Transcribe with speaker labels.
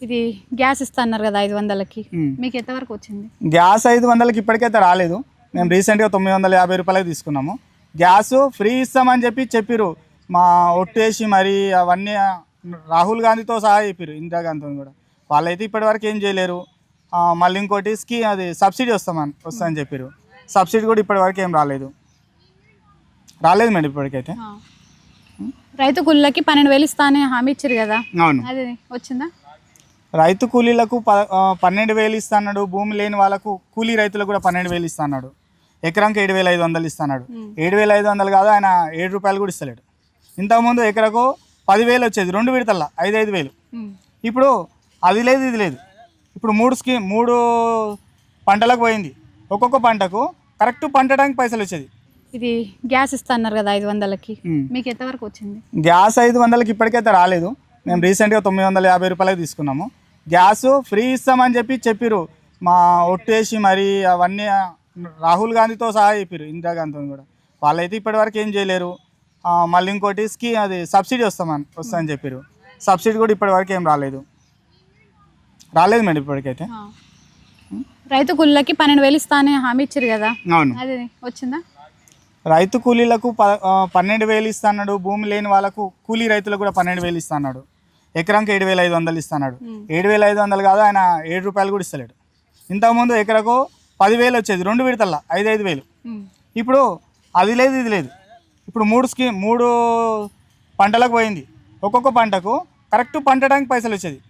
Speaker 1: ఇది గ్యాస్ ఇస్తా అన్నారు కదా 500కి, మీకు ఎంతవరకు వచ్చింది?
Speaker 2: గ్యాస్ 500కి ఇప్పటికైతే రాలేదు. మేము రీసెంట్గా 950 రూపాయలకి తీసుకున్నాము. గ్యాస్ ఫ్రీ ఇస్తామని చెప్పిర్రు. మా ఒట్టేసి మరి అవన్నీ రాహుల్ గాంధీతో సహా చెప్పారు, ఇందిరాగాంధీతో కూడా. వాళ్ళైతే ఇప్పటివరకు ఏం చేయలేరు. మళ్ళీ ఇంకోటి అది సబ్సిడీ వస్తుందని చెప్పారు. సబ్సిడీ కూడా ఇప్పటివరకు ఏం రాలేదు మేడం ఇప్పటికైతే.
Speaker 1: రైతు కూలీలకి 12,000 ఇస్తా అని హామీ ఇచ్చారు కదా,
Speaker 2: అవును.
Speaker 1: అది వచ్చిందా?
Speaker 2: రైతు కూలీలకు 12,000 ఇస్తాడు. భూమి లేని వాళ్ళకు కూలీ రైతులకు కూడా 12,000 ఇస్తాడు. ఎకరానికి 7,500 ఇస్తాడు. 7,500 కాదు, ఆయన 7 రూపాయలు కూడా ఇస్తలేడు. ఇంతకుముందు ఎకరకు 10,000 వచ్చేది, 2 విడతల్లో 5,000. ఇప్పుడు అది లేదు ఇది లేదు. ఇప్పుడు 3 పంటలకు పోయింది. ఒక్కొక్క పంటకు కరెక్ట్ పంటడానికి పైసలు వచ్చేది.
Speaker 1: ఇది గ్యాస్ ఇస్తా అన్నారు కదా 500కి, మీకు ఎంతవరకు వచ్చింది?
Speaker 2: గ్యాస్ 500కి ఇప్పటికైతే రాలేదు. మేము రీసెంట్గా 950 రూపాయలకి తీసుకున్నాము. గ్యాస్ ఫ్రీ ఇస్తామని చెప్పిర్రు. మా ఒట్టేసి మరి అవన్నీ రాహుల్ గాంధీతో సహా చెప్పారు, ఇందిరాగాంధీతో కూడా. వాళ్ళైతే ఇప్పటివరకు ఏం చేయలేరు. మళ్ళీ ఇంకోటి అది సబ్సిడీ వస్తుందని చెప్పారు. సబ్సిడీ కూడా ఇప్పటివరకు ఏం రాలేదు మేడం ఇప్పటికైతే.
Speaker 1: రైతు కూలీలకి 12,000 ఇస్తా అని హామీ ఇచ్చారు కదా,
Speaker 2: అవును.
Speaker 1: అది వచ్చిందా?
Speaker 2: రైతు కూలీలకు 12,000 ఇస్తాడు. భూమి లేని వాళ్ళకు కూలీ రైతులకు కూడా 12,000 ఇస్తాడు. ఎకరానికి 7,500 ఇస్తాడు. 7,500 కాదు, ఆయన 7 రూపాయలు కూడా ఇస్తలేడు. ఇంతకుముందు ఎకరకు 10,000 వచ్చేది, 2 విడతల్లో 5,000. ఇప్పుడు అది లేదు ఇది లేదు. ఇప్పుడు 3 పంటలకు పోయింది. ఒక్కొక్క పంటకు కరెక్ట్ పంటడానికి పైసలు వచ్చేది.